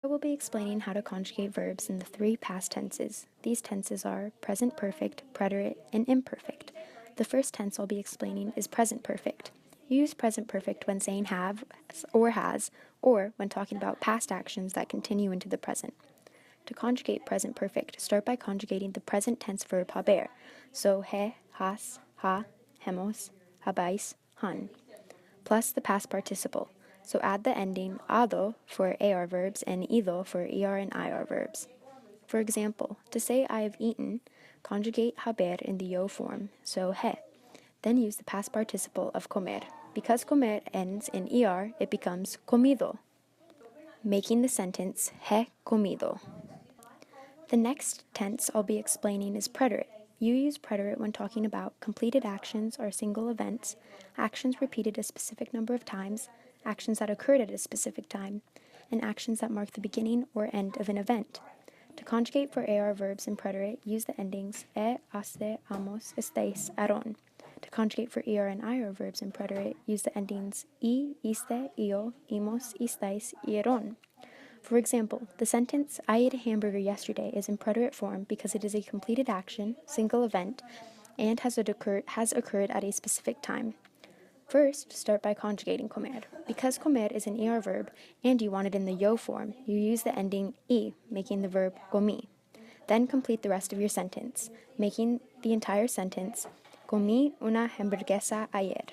I will be explaining how to conjugate verbs in the three past tenses. These tenses are present perfect, preterite, and imperfect. The first tense I'll be explaining is present perfect. You use present perfect when saying have or has, or when talking about past actions that continue into the present. To conjugate present perfect, start by conjugating the present tense verb haber, so he, has, ha, hemos, habais, han, plus the past participle. So add the ending ado for AR verbs and ido for ER and IR verbs. For example, to say I have eaten, conjugate haber in the yo form, so he. Then use the past participle of comer. Because comer ends in ER, it becomes comido, making the sentence he comido. The next tense I'll be explaining is preterite. You use preterite when talking about completed actions or single events, actions repeated a specific number of times, actions that occurred at a specific time, and actions that mark the beginning or end of an event. To conjugate for AR verbs in preterite, use the endings haste, amos, estáis, aron. To conjugate for ER and IR verbs in preterite, use the endings iste, io, imos, estáis, eron. For example, the sentence, I ate a hamburger yesterday is in preterite form because it is a completed action, single event, and has occurred at a specific time. First, start by conjugating comer. Because comer is an ER verb and you want it in the yo form, you use the ending I, making the verb comi. Then complete the rest of your sentence, making the entire sentence comí una hamburguesa ayer.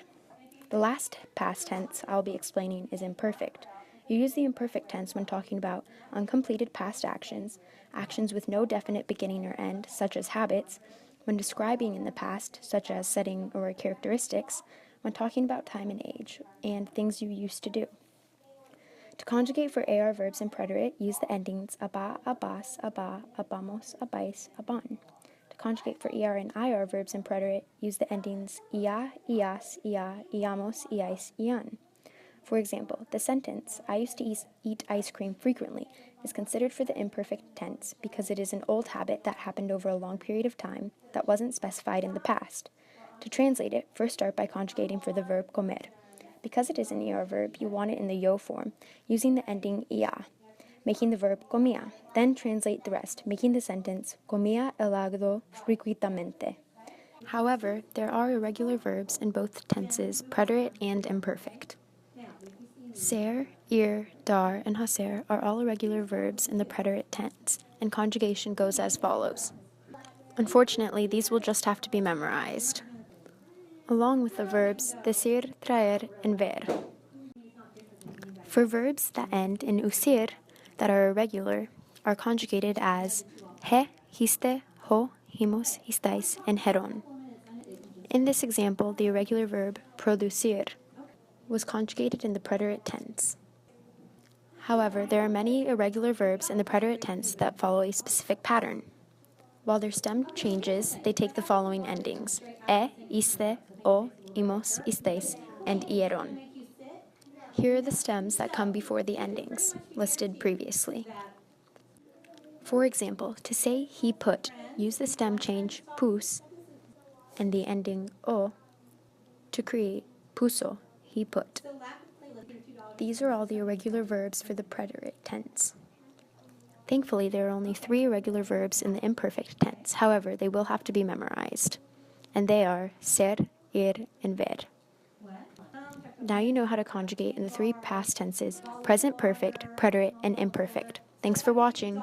The last past tense I'll be explaining is imperfect. You use the imperfect tense when talking about uncompleted past actions, actions with no definite beginning or end, such as habits, when describing in the past, such as setting or characteristics, when talking about time and age, and things you used to do. To conjugate for AR verbs in preterite, use the endings aba, abas, aba, abamos, abais, aban. To conjugate for ER and IR verbs in preterite, use the endings ia, ias, ia, iamos, iais, ian. For example, the sentence, I used to eat ice cream frequently, is considered for the imperfect tense because it is an old habit that happened over a long period of time that wasn't specified in the past. To translate it, first start by conjugating for the verb comer. Because it is an ER verb, you want it in the yo form, using the ending ia, making the verb comía. Then translate the rest, making the sentence comía helado frecuentemente. However, there are irregular verbs in both tenses, preterite and imperfect. Ser, ir, dar, and haser are all irregular verbs in the preterite tense, and conjugation goes as follows. Unfortunately, these will just have to be memorized, along with the verbs decir, traer, and ver. For verbs that end in usir, that are irregular, are conjugated as he, histe, ho, himos, histais, and heron. In this example, the irregular verb producir was conjugated in the preterite tense. However, there are many irregular verbs in the preterite tense that follow a specific pattern. While their stem changes, they take the following endings: iste, o, imos, istes, and ieron. Here are the stems that come before the endings, listed previously. For example, to say he put, use the stem change pus and the ending o to create puso, he put. These are all the irregular verbs for the preterite tense. Thankfully, there are only 3 irregular verbs in the imperfect tense. However, they will have to be memorized. And they are ser, ir, and ver. Now you know how to conjugate in the 3 past tenses, present perfect, preterite, and imperfect. Thanks for watching.